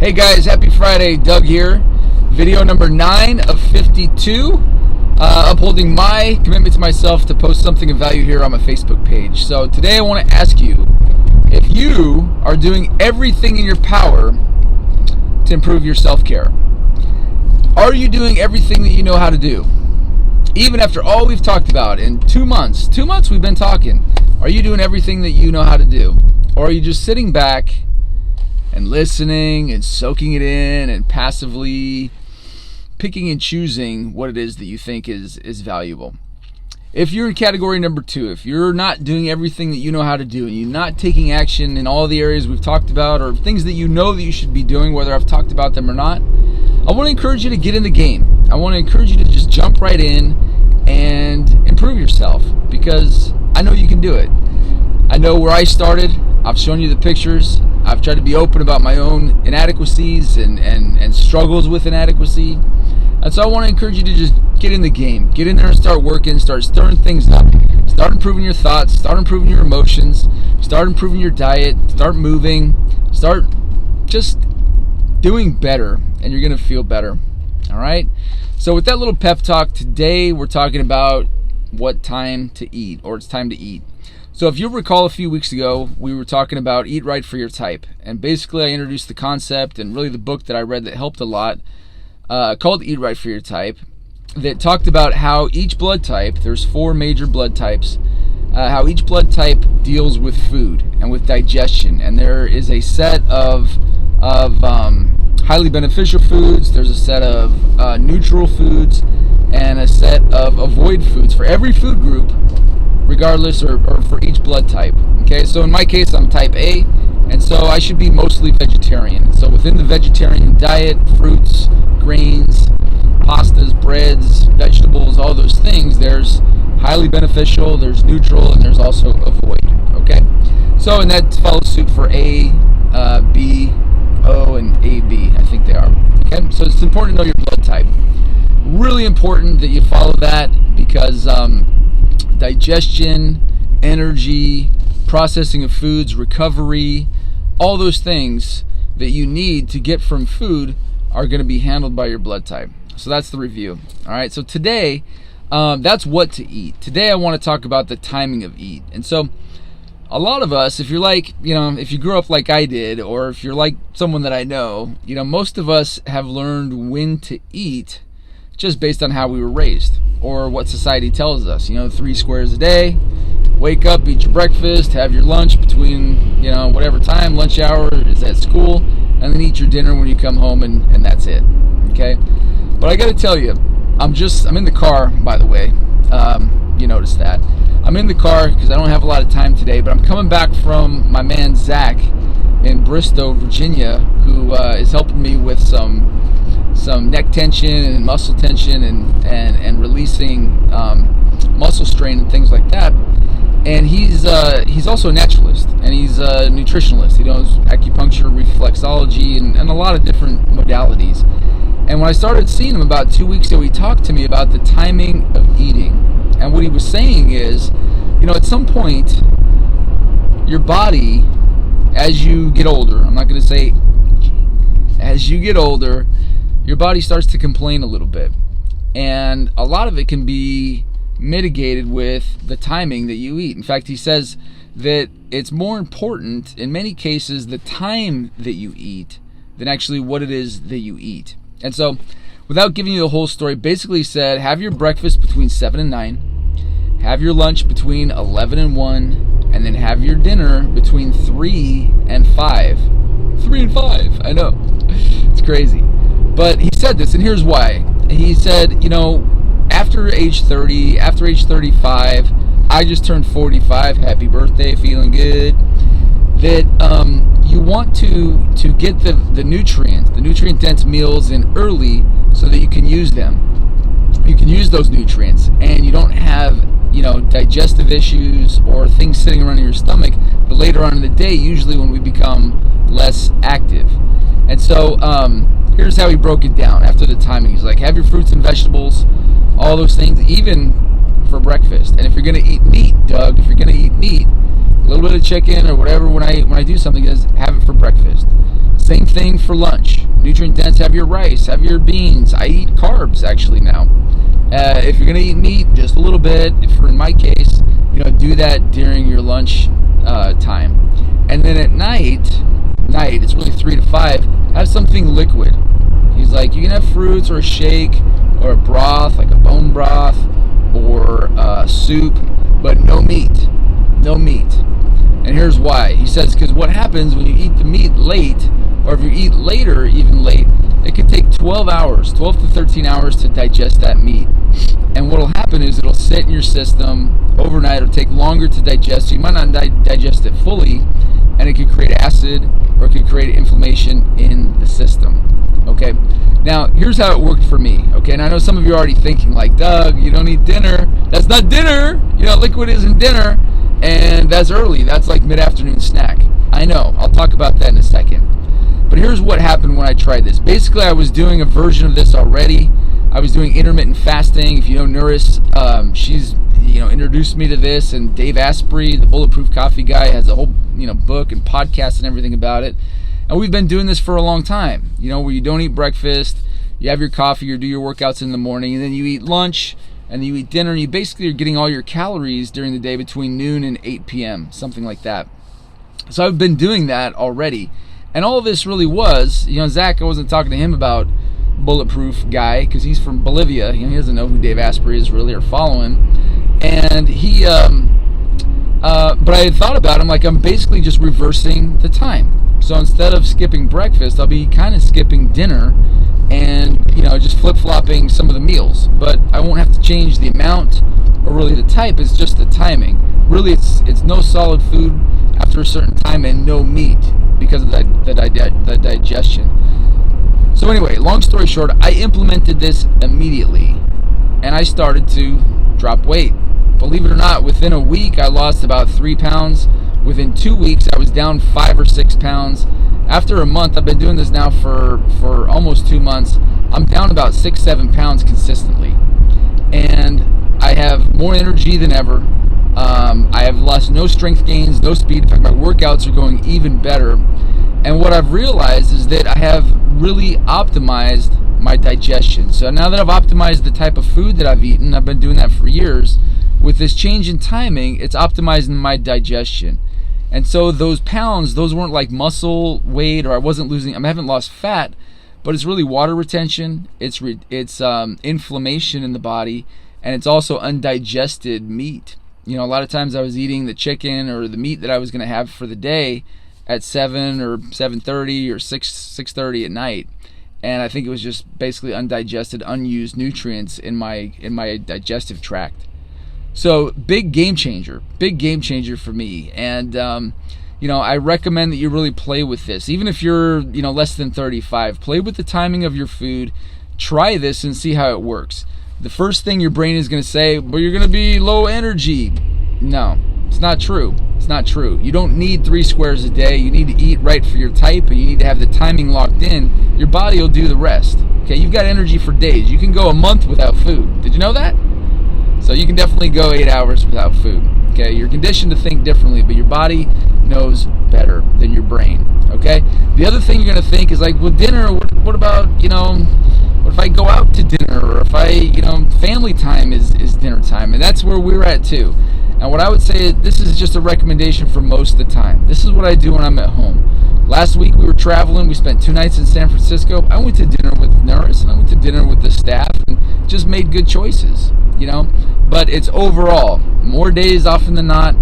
Hey guys, happy Friday. Doug here. Video number 9 of 52. Upholding my commitment to myself to post something of value here on my Facebook page. So today I want to ask you if you are doing everything in your power to improve your self-care. Are you doing everything that you know how to do? Even after all we've talked about in 2 months. 2 months we've been talking. Are you doing everything that you know how to do? Or are you just sitting back and listening and soaking it in and passively picking and choosing what it is that you think is valuable? If you're in category number 2, if you're not doing everything that you know how to do and you're not taking action in all the areas we've talked about or things that you know that you should be doing, whether I've talked about them or not, I want to encourage you to get in the game. I want to encourage you to just jump right in and improve yourself, because I know you can do it. I know where I started. I've shown you the pictures. I've tried to be open about my own inadequacies and struggles with inadequacy. And so I want to encourage you to just get in the game. Get in there and start working. Start stirring things up. Start improving your thoughts. Start improving your emotions. Start improving your diet. Start moving. Start just doing better, and you're going to feel better. All right? So with that little pep talk, today we're talking about what time to eat, or it's time to eat. So if you'll recall, a few weeks ago, we were talking about Eat Right for Your Type. And basically I introduced the concept and really the book that I read that helped a lot, called Eat Right for Your Type, that talked about how each blood type, there's 4 major blood types, how each blood type deals with food and with digestion. And there is a set of highly beneficial foods, there's a set of neutral foods, and a set of avoid foods for every food group, regardless, or for each blood type. Okay, so in my case, I'm type A, and so I should be mostly vegetarian. So within the vegetarian diet, fruits, grains, pastas, breads, vegetables, all those things, there's highly beneficial, there's neutral, and there's also avoid. Okay, so and that follows suit for A, B, O, and AB, I think they are. Okay, so it's important to know your blood type. Really important that you follow that, because digestion, energy, processing of foods, recovery, all those things that you need to get from food are going to be handled by your blood type. So that's the review. All right, so today, that's what to eat. Today I want to talk about the timing of eat. And so a lot of us, if you're like, if you grew up like I did, or if you're like someone that I know, most of us have learned when to eat just based on how we were raised or what society tells us. 3 squares a day, wake up, eat your breakfast, have your lunch between, whatever time, lunch hour is at school, and then eat your dinner when you come home, and that's it. Okay? But I got to tell you, I'm in the car, by the way. You noticed that. I'm in the car because I don't have a lot of time today, but I'm coming back from my man Zach in Bristow, Virginia, who is helping me with some neck tension and muscle tension and releasing muscle strain and things like that. And he's also a naturalist, and he's a nutritionalist. He knows acupuncture, reflexology, and a lot of different modalities. And when I started seeing him about 2 weeks ago, he talked to me about the timing of eating. And what he was saying is, at some point, your body, as you get older, I'm not going to say as you get older, your body starts to complain a little bit. And a lot of it can be mitigated with the timing that you eat. In fact, he says that it's more important, in many cases, the time that you eat than actually what it is that you eat. And so, without giving you the whole story, basically he said, have your breakfast between 7 and 9, have your lunch between 11 and 1, and then have your dinner between 3 and 5. 3 and 5, I know. It's crazy. But he said this, and here's why. He said, after age 30, after age 35, I just turned 45, happy birthday, feeling good, that you want to get the nutrient-dense meals in early so that you can use them. You can use those nutrients, and you don't have, digestive issues or things sitting around in your stomach, but later on in the day, usually when we become less active. And so, here's how he broke it down after the timing. He's like, have your fruits and vegetables, all those things, even for breakfast. And if you're going to eat meat, Doug, if you're going to eat meat, a little bit of chicken or whatever, when I do something, is have it for breakfast. Same thing for lunch. Nutrient dense, have your rice, have your beans. I eat carbs actually now. If you're gonna eat meat, just a little bit. If in my case, do that during your lunch time. And then at night, it's really 3 to 5, have something liquid. He's like, you can have fruits or a shake or a broth, like a bone broth or soup, but no meat. No meat. And here's why. He says, because what happens when you eat the meat late, or if you eat later, even late, it can take 12 to 13 hours to digest that meat. And what will happen is it'll sit in your system overnight. It'll take longer to digest, so you might not digest it fully, and it could create acid or it could create inflammation in the system. Okay, now here's how it worked for me. Okay, and I know some of you are already thinking like, Doug, you don't eat dinner. That's not dinner. Liquid isn't dinner, and that's early. That's like mid-afternoon snack. I know. I'll talk about that in a second. But here's what happened when I tried this. Basically, I was doing a version of this already. I was doing intermittent fasting. If you know Nuris, she's introduced me to this, and Dave Asprey, the Bulletproof Coffee guy, has a whole book and podcast and everything about it. And we've been doing this for a long time. Where you don't eat breakfast, you have your coffee, you do your workouts in the morning, and then you eat lunch, and then you eat dinner, and you basically are getting all your calories during the day between noon and 8 p.m., something like that. So I've been doing that already. And all of this really was, Zach, I wasn't talking to him about Bulletproof guy because he's from Bolivia. He doesn't know who Dave Asprey is really or follow him. And he, but I had thought about him, like I'm basically just reversing the time. So instead of skipping breakfast, I'll be kind of skipping dinner and, just flip-flopping some of the meals. But I won't have to change the amount or really the type, it's just the timing. Really, it's no solid food after a certain time and no meat because of the digestion. So anyway, long story short, I implemented this immediately and I started to drop weight. Believe it or not, within a week I lost about 3 pounds. Within 2 weeks I was down 5 or 6 pounds. After a month, I've been doing this now for almost 2 months, I'm down about 6-7 pounds consistently. And I have more energy than ever. I have lost no strength gains, no speed. In fact, my workouts are going even better. And what I've realized is that I have really optimized my digestion. So now that I've optimized the type of food that I've eaten, I've been doing that for years, with this change in timing, it's optimizing my digestion. And so those pounds, those weren't like muscle weight, or I haven't lost fat, but it's really water retention, it's inflammation in the body, and it's also undigested meat. A lot of times I was eating the chicken or the meat that I was going to have for the day at 7 or 7:30 or 6:30 at night, and I think it was just basically undigested, unused nutrients in my digestive tract. So big game changer for me. And I recommend that you really play with this. Even if you're less than 35, play with the timing of your food. Try this and see how it works. The first thing your brain is going to say, well, you're going to be low energy. No, it's not true. It's not true. You don't need 3 squares a day. You need to eat right for your type, and you need to have the timing locked in. Your body will do the rest. Okay, you've got energy for days. You can go a month without food. Did you know that? So you can definitely go 8 hours without food. Okay, you're conditioned to think differently, but your body knows better than your brain. Okay, the other thing you're going to think is like, well, dinner, what about, what if I go out to dinner, or if family time is dinner time, and that's where we're at too. And what I would say is this is just a recommendation for most of the time. This is what I do when I'm at home. Last week we were traveling. We spent 2 nights in San Francisco. I went to dinner with Nuris, and I went to dinner with the staff, and just made good choices, But it's overall, more days often than not,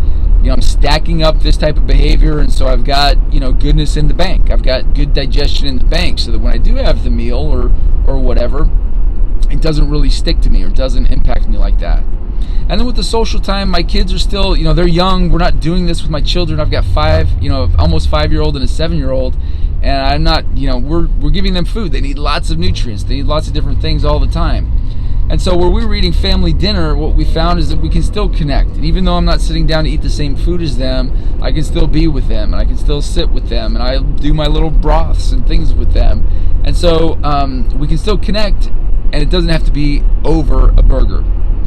I'm stacking up this type of behavior, and so I've got, goodness in the bank. I've got good digestion in the bank, so that when I do have the meal or whatever, it doesn't really stick to me or doesn't impact me like that. And then with the social time, my kids are still, they're young. We're not doing this with my children. I've got 5, almost 5-year-old and a 7-year-old, and I'm not, we're giving them food. They need lots of nutrients. They need lots of different things all the time. And so where we were eating family dinner, what we found is that we can still connect. And even though I'm not sitting down to eat the same food as them, I can still be with them, and I can still sit with them, and I do my little broths and things with them. And so we can still connect, and it doesn't have to be over a burger.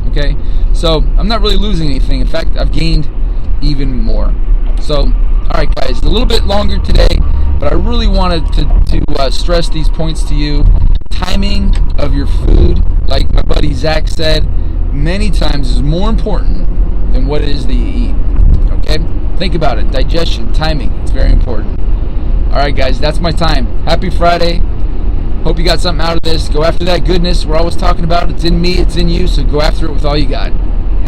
Okay? So I'm not really losing anything. In fact, I've gained even more. So, all right, guys, a little bit longer today, but I really wanted to stress these points to you. Timing of your food, like my buddy Zach said, many times is more important than what it is that you eat. Okay? Think about it. Digestion, timing, it's very important. Alright guys, that's my time. Happy Friday. Hope you got something out of this. Go after that goodness we're always talking about. It's in me, it's in you, so go after it with all you got.